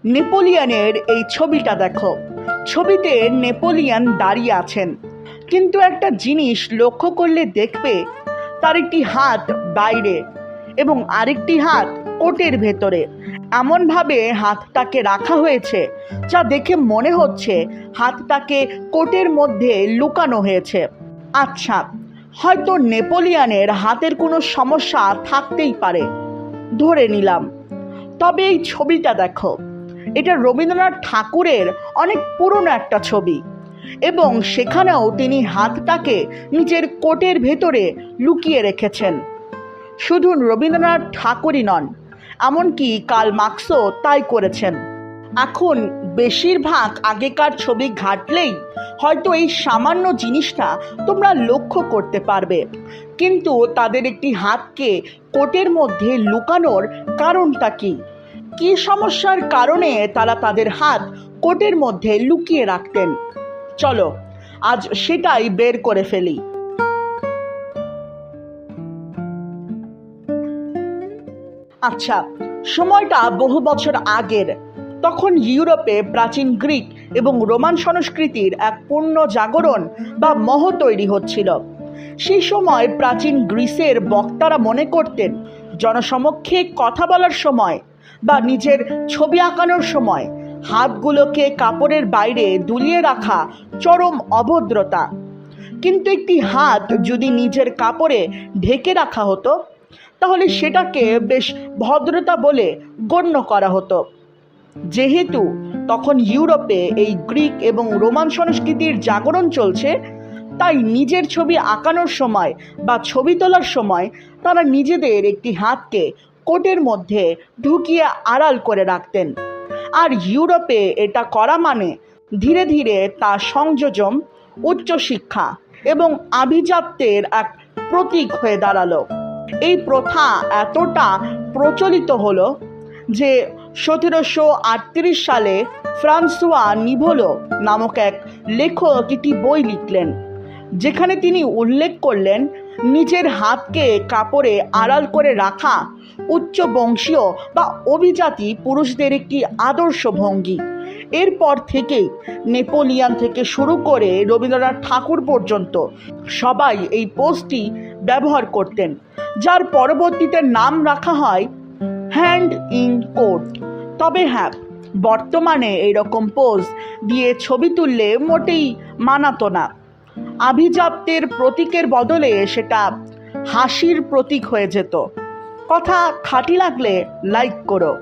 নেপোলিয়নের এই ছবিটা দেখো। ছবিতে নেপোলিয়ন দাঁড়িয়ে আছেন, কিন্তু একটা জিনিস লক্ষ্য করলে দেখবে তার একটি হাত বাইরে এবং আরেকটি হাত কোটের ভেতরে। এমনভাবে হাতটাকে রাখা হয়েছে যা দেখে মনে হচ্ছে হাতটাকে কোটের মধ্যে লুকানো হয়েছে। আচ্ছা, হয়তো নেপোলিয়নের হাতের কোনো সমস্যা থাকতেই পারে, ধরে নিলাম। তবে এই ছবিটা দেখো, এটা রবীন্দ্রনাথ ঠাকুরের অনেক পুরনো একটা ছবি এবং সেখানেও তিনি হাতটাকে নিজের কোটের ভেতরে লুকিয়ে রেখেছেন। শুধু রবীন্দ্রনাথ ঠাকুরই নন, এমনকি কার্ল মার্কসও তাই করেছেন। এখন বেশিরভাগ আগেকার ছবি ঘাটলেই হয়তো এই সামান্য জিনিসটা তোমরা লক্ষ্য করতে পারবে, কিন্তু তাদের একটি হাতকে কোটের মধ্যে লুকানোর কারণটা কি? কী সমস্যার কারণে তারা তাদের হাত কোটের মধ্যে লুকিয়ে রাখতেন? চলো আজ সেটাই বের করে ফেলি। আচ্ছা, সময়টা বহু বছর আগের। তখন ইউরোপে প্রাচীন গ্রিক এবং রোমান সংস্কৃতির এক পূর্ণ জাগরণ বা মহ তৈরি হচ্ছিল। সেই সময় প্রাচীন গ্রিসের বক্তারা মনে করতেন জনসমক্ষে কথা বলার সময় বা নিজের ছবি আঁকানোর সময় হাতগুলোকে কাপড়ের বাইরে দুলিয়ে রাখা চরম অভদ্রতা। কিন্তু একটি হাত যদি নিজের কাপড়ে ঢেকে রাখা হতো তাহলে সেটাকে বেশ ভদ্রতা বলে গণ্য করা হতো। যেহেতু তখন ইউরোপে এই গ্রিক এবং রোমান সংস্কৃতির জাগরণ চলছে, তাই নিজের ছবি আঁকানোর সময় বা ছবি তোলার সময় তারা নিজেদের একটি হাতকে কোটের মধ্যে ঢুকিয়ে আড়াল করে রাখতেন। আর ইউরোপে এটা করা মানে ধীরে ধীরে তা সংযম, উচ্চশিক্ষা এবং আভিজাত্যের এক প্রতীক হয়ে দাঁড়ালো। এই প্রথা এতটা প্রচলিত হলো যে 1738 সালে ফ্রান্সোয়া নিভোলো নামক এক লেখক একটি বই লিখলেন, যেখানে তিনি উল্লেখ করলেন নিজের হাতকে কাপড়ে আড়াল করে রাখা উচ্চ বংশীয় বা অভিজাতি পুরুষদের একটি আদর্শ ভঙ্গি। এরপর থেকেই নেপোলিয়ন থেকে শুরু করে রবীন্দ্রনাথ ঠাকুর পর্যন্ত সবাই এই পোজটি ব্যবহার করতেন, যার পরবর্তীতে নাম রাখা হয় হ্যান্ড ইন কোট। তবে হ্যাঁ, বর্তমানে এইরকম পোজ দিয়ে ছবি তুললে মোটেই মানাতো না। আভিজাত্যের প্রতীকের বদলে সেটা হাসির প্রতীক হয়ে যেত। কথা খাঁটি লাগলে লাইক করো।